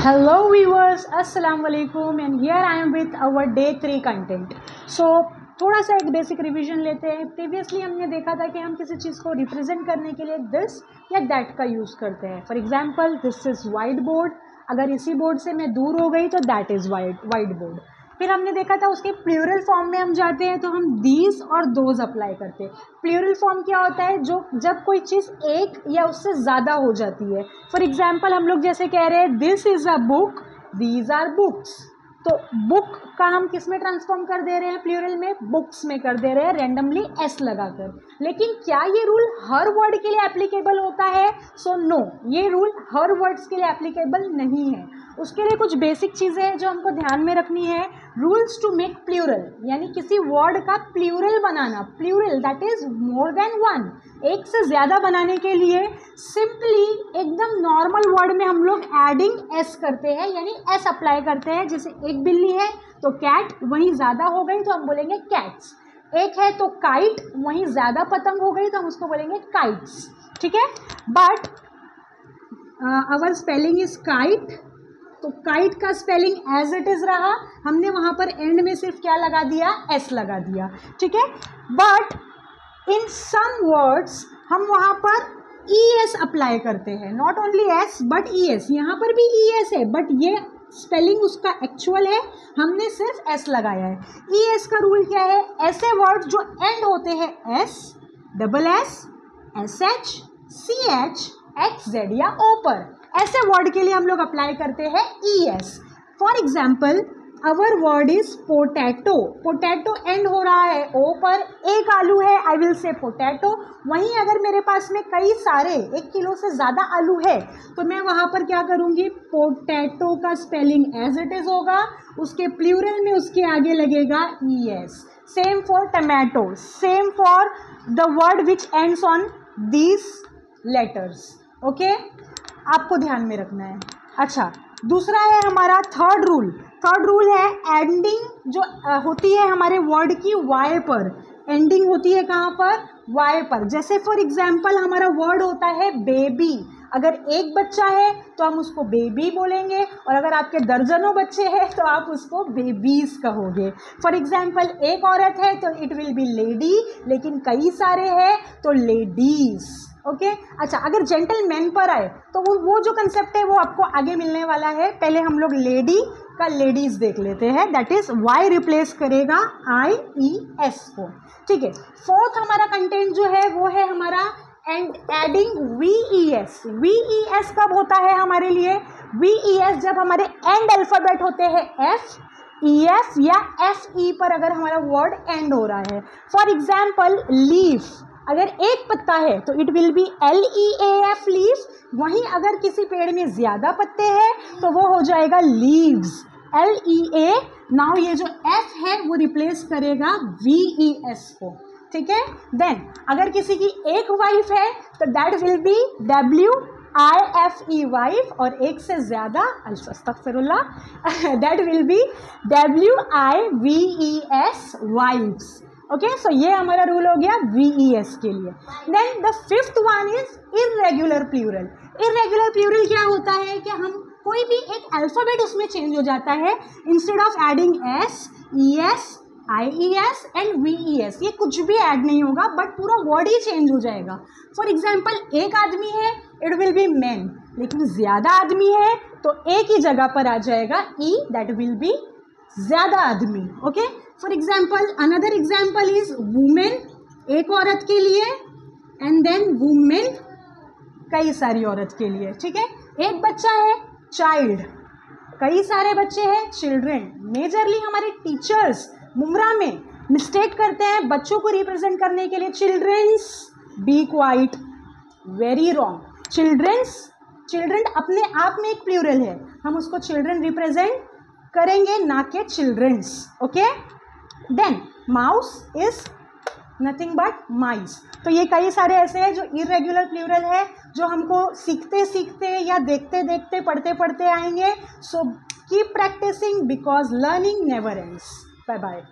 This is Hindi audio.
Hello viewers, Assalamu alaikum and here I am with our day 3 content. So थोड़ा सा एक बेसिक रिवीजन लेते हैं. प्रीवियसली हमने देखा था कि हम किसी चीज़ को रिप्रेजेंट करने के लिए दिस या दैट का यूज़ करते हैं. For example this is white board. अगर इसी बोर्ड से मैं दूर हो गई तो दैट इज़ वाइट बोर्ड. फिर हमने देखा था उसके प्लूरल फॉर्म में हम जाते हैं तो हम दीज और दोज अप्लाई करते हैं. प्लूरल फॉर्म क्या होता है? जो जब कोई चीज़ एक या उससे ज़्यादा हो जाती है. फॉर एग्जाम्पल हम लोग जैसे कह रहे हैं this is a book, these are books. तो बुक का हम किस में ट्रांसफॉर्म कर दे रहे हैं? प्लूरल में बुक्स में कर दे रहे हैं रैंडमली एस लगाकर. लेकिन क्या ये रूल हर वर्ड के लिए एप्लीकेबल होता है? सो नो, ये रूल हर वर्ड्स के लिए एप्लीकेबल नहीं है. उसके लिए कुछ बेसिक चीज़ें हैं जो हमको ध्यान में रखनी है. रूल्स टू मेक प्लूरल, यानी किसी वर्ड का प्लूरल बनाना. Plural that is more than one, एक से ज़्यादा बनाने के लिए सिंपली एकदम नॉर्मल वर्ड में हम लोग एडिंग एस करते हैं, यानी एस अप्लाई करते हैं. जैसे एक बिल्ली है तो कैट, वहीं ज़्यादा हो गई तो हम बोलेंगे कैट्स. एक है तो काइट, वहीं ज़्यादा पतंग हो गई तो हम उसको बोलेंगे काइट्स. ठीक है, but our spelling is kite. तो काइट का स्पेलिंग एज इट इज़ रहा, हमने वहाँ पर एंड में सिर्फ क्या लगा दिया? एस लगा दिया. ठीक है, बट इन सम वर्ड्स हम वहाँ पर ई एस अप्लाई करते हैं. Not only S but E S. यहाँ पर भी ई एस है बट ये स्पेलिंग उसका एक्चुअल है, हमने सिर्फ एस लगाया है. ई एस का रूल क्या है? ऐसे वर्ड जो एंड होते हैं S, double S, S H, C H, X Z या ओ पर, ऐसे वर्ड के लिए हम लोग अप्लाई करते हैं E S. For example our word is potato. Potato and हो रहा है ओ पर, एक आलू है, आई विल से पोटैटो. वहीं अगर मेरे पास में कई सारे 1 किलो से ज़्यादा आलू है तो मैं वहाँ पर क्या करूँगी? पोटैटो का स्पेलिंग एज इट इज़ होगा, उसके प्लूरल में उसके आगे लगेगा E S. Same for tomato, same for the word which ends on these letters. Okay, आपको ध्यान में रखना है. अच्छा, दूसरा है हमारा थर्ड रूल. थर्ड रूल है एंडिंग जो होती है हमारे वर्ड की वाई पर. एंडिंग होती है कहाँ पर? वाई पर. जैसे फॉर एग्जाम्पल हमारा वर्ड होता है बेबी. अगर एक बच्चा है तो हम उसको बेबी बोलेंगे, और अगर आपके दर्जनों बच्चे हैं तो आप उसको बेबीज कहोगे. फॉर एग्जाम्पल एक औरत है तो इट विल बी लेडी, लेकिन कई सारे हैं तो लेडीज. ओके. अच्छा, अगर जेंटलमैन पर आए तो वो जो कंसेप्ट है वो आपको आगे मिलने वाला है. पहले हम लोग लेडी का लेडीज देख लेते हैं. दैट इज वाई रिप्लेस करेगा आई ई एस को. ठीक है, फोर्थ हमारा कंटेंट जो है वो है हमारा adding we E S. We E S कब होता है हमारे लिए? वी ई एस जब हमारे एंड अल्फाबेट होते हैं एफ, ई एफ या एफ ई पर अगर हमारा वर्ड एंड हो रहा है. फॉर एग्जाम्पल लीफ, अगर एक पत्ता है तो it will be L E A F leaf. वहीं अगर किसी पेड़ में ज़्यादा पत्ते हैं तो वो हो जाएगा लीव्स, एल ई ए. नाउ ये जो एफ है वो रिप्लेस करेगा वी ई एस को. ठीक है, देन अगर किसी की एक वाइफ है तो that will be W I F E wife, और एक से ज़्यादा अस्तगफिरुल्लाह that will be W I V E S wives. Okay, so ये हमारा रूल हो गया वी ई एस के लिए. Then the fifth one is irregular plural. Irregular plural क्या होता है कि हम कोई भी एक अल्फ़ाबेट उसमें चेंज हो जाता है. Instead of adding S, E S, I E S and we E S, ये कुछ भी ऐड नहीं होगा बट पूरा वर्ड ही चेंज हो जाएगा. फॉर एग्जाम्पल एक आदमी है, इट विल बी मैन, लेकिन ज़्यादा आदमी है तो एक ही जगह पर आ जाएगा ई, दैट विल बी ज़्यादा आदमी. Okay, for example another example is women, एक औरत के लिए, एंड देन वुमेन कई सारी औरत के लिए. ठीक है, एक बच्चा है चाइल्ड, कई सारे बच्चे हैं चिल्ड्रेन. मेजरली हमारे टीचर्स मुमरा में मिस्टेक करते हैं बच्चों को रिप्रेजेंट करने के लिए. Childrens, be quite, very wrong. Children अपने आप में एक प्लूरल है, हम उसको चिल्ड्रेन रिप्रेजेंट करेंगे ना कि childrens. Okay, then mouse is nothing but mice. तो ये कई सारे ऐसे हैं जो इरेगुलर प्लूरल है जो हमको सीखते सीखते या देखते देखते पढ़ते पढ़ते आएंगे. So keep practicing because learning never ends. Bye bye.